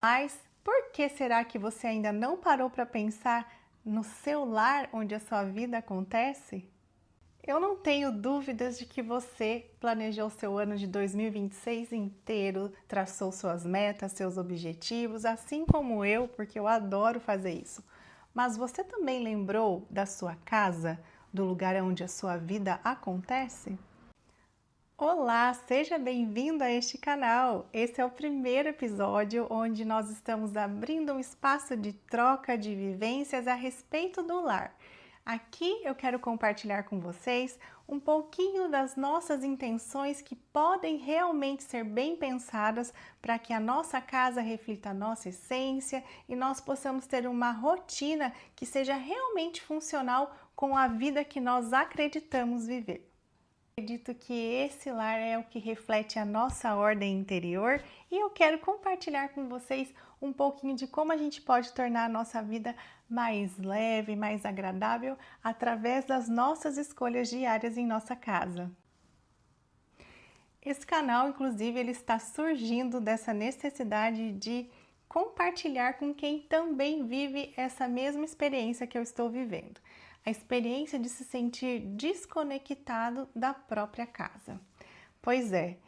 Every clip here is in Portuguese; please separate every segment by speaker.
Speaker 1: Mas por que será que você ainda não parou para pensar no seu lar onde a sua vida acontece? Eu não tenho dúvidas de que você planejou seu ano de 2026 inteiro, traçou suas metas, seus objetivos, assim como eu, porque eu adoro fazer isso. Mas você também lembrou da sua casa, do lugar onde a sua vida acontece? Olá, seja bem-vindo a este canal. Esse é o primeiro episódio onde nós estamos abrindo um espaço de troca de vivências a respeito do lar. Aqui eu quero compartilhar com vocês um pouquinho das nossas intenções que podem realmente ser bem pensadas para que a nossa casa reflita a nossa essência e nós possamos ter uma rotina que seja realmente funcional com a vida que nós acreditamos viver. Acredito que esse lar é o que reflete a nossa ordem interior e eu quero compartilhar com vocês um pouquinho de como a gente pode tornar a nossa vida mais leve, mais agradável através das nossas escolhas diárias em nossa casa. Esse canal, inclusive, ele está surgindo dessa necessidade de compartilhar com quem também vive essa mesma experiência que eu estou vivendo. A experiência de se sentir desconectado da própria casa. Pois é,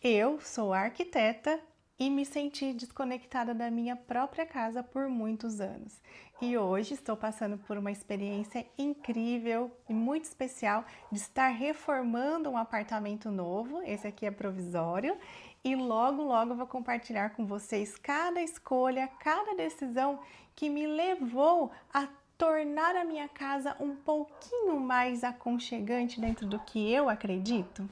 Speaker 1: eu sou arquiteta e me senti desconectada da minha própria casa por muitos anos. E hoje estou passando por uma experiência incrível e muito especial de estar reformando um apartamento novo. Esse aqui é provisório e logo vou compartilhar com vocês cada escolha, cada decisão que me levou a tornar a minha casa um pouquinho mais aconchegante dentro do que eu acredito.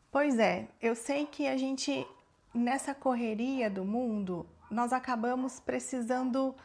Speaker 1: Pois é, eu sei que a gente, nessa correria do mundo, nós acabamos precisando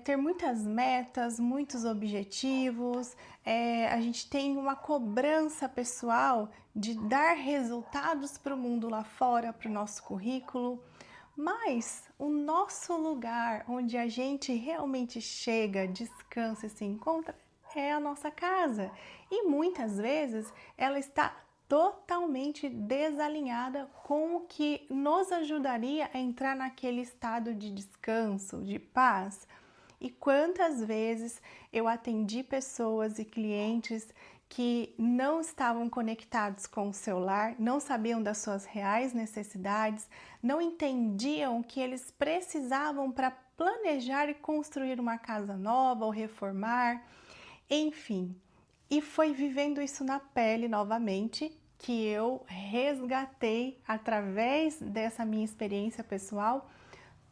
Speaker 1: ter muitas metas, muitos objetivos, a gente tem uma cobrança pessoal de dar resultados para o mundo lá fora, para o nosso currículo, mas o nosso lugar onde a gente realmente chega, descansa e se encontra é a nossa casa. E muitas vezes ela está totalmente desalinhada com o que nos ajudaria a entrar naquele estado de descanso, de paz. E quantas vezes eu atendi pessoas e clientes que não estavam conectados com o seu lar, não sabiam das suas reais necessidades, não entendiam o que eles precisavam para planejar e construir uma casa nova ou reformar, enfim. E foi vivendo isso na pele novamente que eu resgatei, através dessa minha experiência pessoal,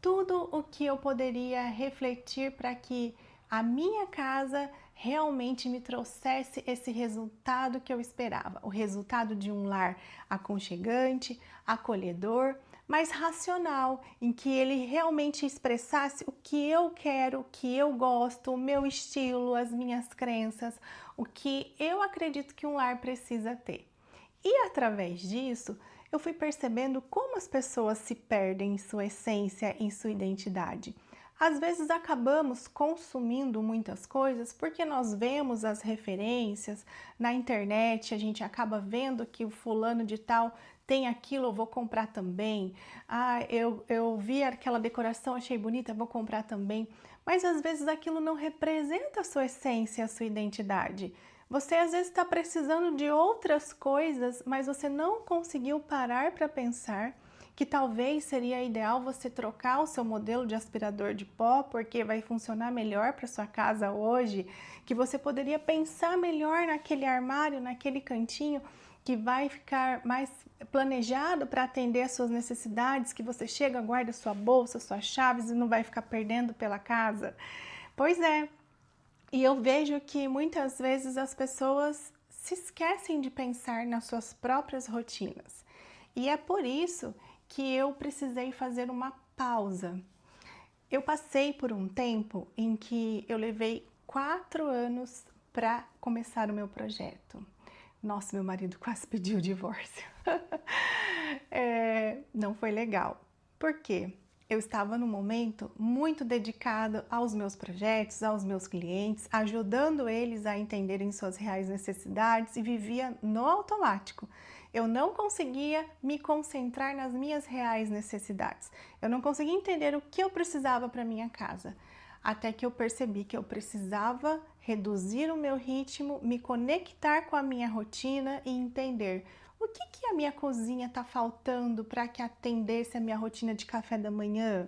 Speaker 1: tudo o que eu poderia refletir para que a minha casa realmente me trouxesse esse resultado que eu esperava. O resultado de um lar aconchegante, acolhedor, mas racional, em que ele realmente expressasse o que eu quero, o que eu gosto, o meu estilo, as minhas crenças, o que eu acredito que um lar precisa ter. E através disso, eu fui percebendo como as pessoas se perdem em sua essência, em sua identidade. Às vezes acabamos consumindo muitas coisas porque nós vemos as referências na internet, a gente acaba vendo que o fulano de tal tem aquilo, eu vou comprar também. Ah, eu vi aquela decoração, achei bonita, vou comprar também. Mas às vezes aquilo não representa a sua essência, a sua identidade. Você às vezes está precisando de outras coisas, mas você não conseguiu parar para pensar que talvez seria ideal você trocar o seu modelo de aspirador de pó, porque vai funcionar melhor para sua casa hoje, que você poderia pensar melhor naquele armário, naquele cantinho, que vai ficar mais planejado para atender às suas necessidades, que você chega, guarda sua bolsa, suas chaves e não vai ficar perdendo pela casa. Pois é. E eu vejo que muitas vezes as pessoas se esquecem de pensar nas suas próprias rotinas. E é por isso que eu precisei fazer uma pausa. Eu passei por um tempo em que eu levei 4 anos para começar o meu projeto. Nossa, meu marido quase pediu o divórcio. Não foi legal. Por quê? eu estava num momento muito dedicado aos meus projetos, aos meus clientes, ajudando eles a entenderem suas reais necessidades e vivia no automático. Eu não conseguia me concentrar nas minhas reais necessidades. Eu não conseguia entender o que eu precisava para minha casa. Até que eu percebi que eu precisava reduzir o meu ritmo, me conectar com a minha rotina e entender o que a minha cozinha está faltando para que atendesse a minha rotina de café da manhã.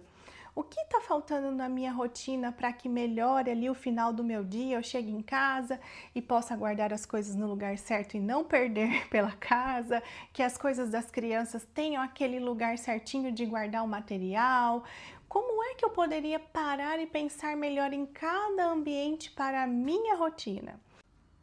Speaker 1: O que está faltando na minha rotina para que melhore ali o final do meu dia, eu chegue em casa e possa guardar as coisas no lugar certo e não perder pela casa, que as coisas das crianças tenham aquele lugar certinho de guardar o material. Como é que eu poderia parar e pensar melhor em cada ambiente para a minha rotina?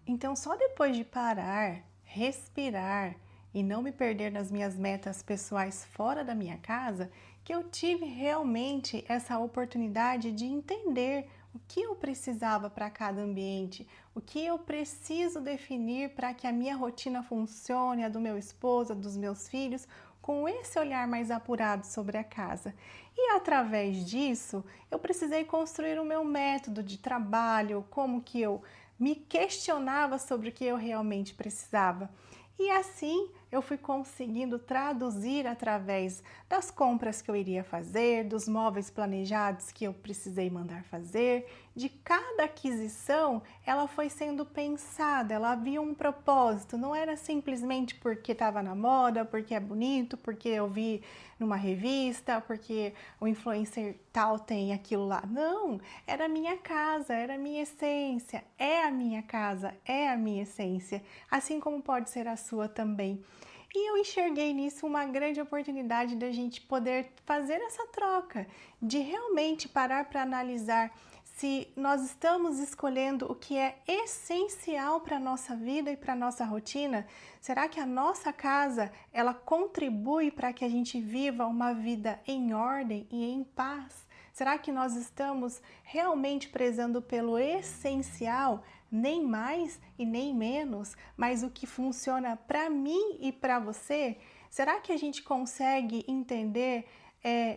Speaker 1: Então, só depois de parar, respirar e não me perder nas minhas metas pessoais fora da minha casa, que eu tive realmente essa oportunidade de entender o que eu precisava para cada ambiente, o que eu preciso definir para que a minha rotina funcione, a do meu esposo, a dos meus filhos, com esse olhar mais apurado sobre a casa. E através disso, eu precisei construir o meu método de trabalho, como que eu me questionava sobre o que eu realmente precisava. E assim eu fui conseguindo traduzir através das compras que eu iria fazer, dos móveis planejados que eu precisei mandar fazer, de cada aquisição, ela foi sendo pensada, ela havia um propósito, não era simplesmente porque estava na moda, porque é bonito, porque eu vi numa revista, porque o influencer tal tem aquilo lá. Não, era a minha casa, era a minha essência, é a minha casa, é a minha essência, assim como pode ser a sua também. E eu enxerguei nisso uma grande oportunidade da gente poder fazer essa troca, de realmente parar para analisar se nós estamos escolhendo o que é essencial para a nossa vida e para a nossa rotina. Será que a nossa casa, ela contribui para que a gente viva uma vida em ordem e em paz? Será que nós estamos realmente prezando pelo essencial, nem mais e nem menos, mas o que funciona para mim e para você? Será que a gente consegue entender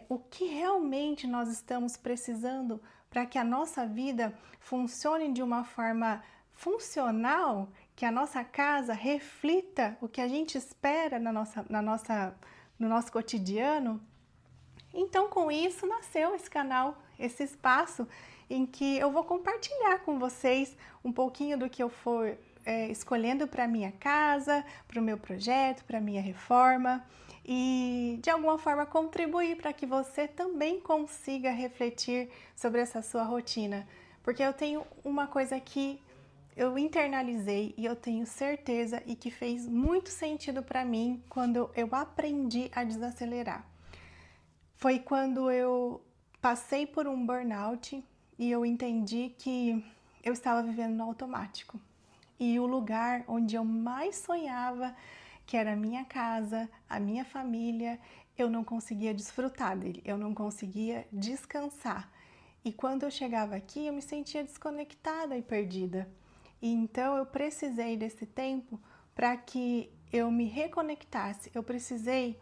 Speaker 1: o que realmente nós estamos precisando para que a nossa vida funcione de uma forma funcional, que a nossa casa reflita o que a gente espera no nosso cotidiano? Então, com isso, nasceu esse canal, esse espaço em que eu vou compartilhar com vocês um pouquinho do que eu for escolhendo para minha casa, para o meu projeto, para minha reforma e de alguma forma contribuir para que você também consiga refletir sobre essa sua rotina. Porque eu tenho uma coisa que eu internalizei e eu tenho certeza e que fez muito sentido para mim quando eu aprendi a desacelerar. Foi quando eu passei por um burnout e eu entendi que eu estava vivendo no automático. E o lugar onde eu mais sonhava, que era a minha casa, a minha família, eu não conseguia desfrutar dele, eu não conseguia descansar. E quando eu chegava aqui, eu me sentia desconectada e perdida. E então eu precisei desse tempo para que eu me reconectasse. Eu precisei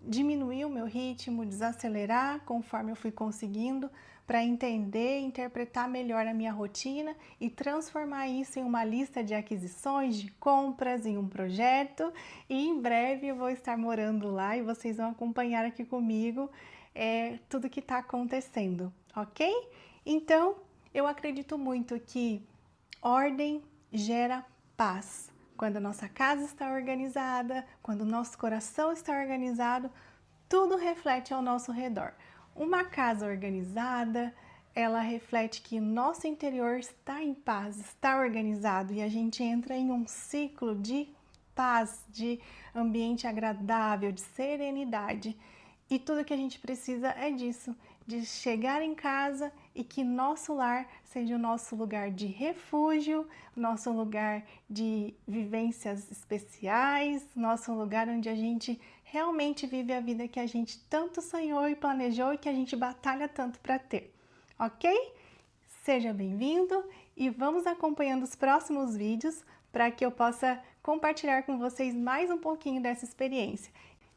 Speaker 1: diminuir o meu ritmo, desacelerar conforme eu fui conseguindo, para entender e interpretar melhor a minha rotina e transformar isso em uma lista de aquisições, de compras, em um projeto. E em breve eu vou estar morando lá e vocês vão acompanhar aqui comigo tudo que está acontecendo, ok? Então, eu acredito muito que ordem gera paz. Quando a nossa casa está organizada, quando o nosso coração está organizado, tudo reflete ao nosso redor. Uma casa organizada, ela reflete que nosso interior está em paz, está organizado e a gente entra em um ciclo de paz, de ambiente agradável, de serenidade. E tudo que a gente precisa é disso, de chegar em casa e que nosso lar seja o nosso lugar de refúgio, nosso lugar de vivências especiais, nosso lugar onde a gente realmente vive a vida que a gente tanto sonhou e planejou e que a gente batalha tanto para ter, ok? Seja bem-vindo e vamos acompanhando os próximos vídeos para que eu possa compartilhar com vocês mais um pouquinho dessa experiência.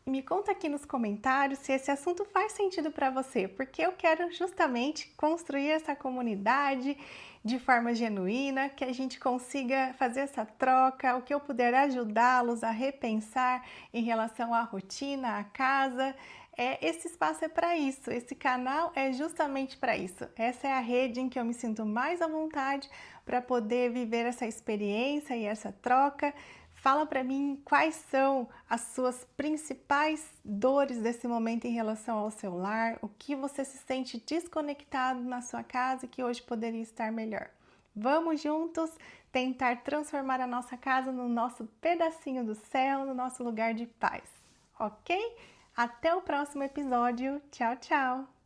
Speaker 1: Me conta aqui nos comentários se esse assunto faz sentido para você, porque eu quero justamente construir essa comunidade de forma genuína, que a gente consiga fazer essa troca, o que eu puder ajudá-los a repensar em relação à rotina, à casa. Esse espaço é para isso, esse canal é justamente para isso. Essa é a rede em que eu me sinto mais à vontade para poder viver essa experiência e essa troca. Fala para mim quais são as suas principais dores desse momento em relação ao seu lar, o que você se sente desconectado na sua casa e que hoje poderia estar melhor. Vamos juntos tentar transformar a nossa casa no nosso pedacinho do céu, no nosso lugar de paz, ok? Até o próximo episódio. Tchau, tchau!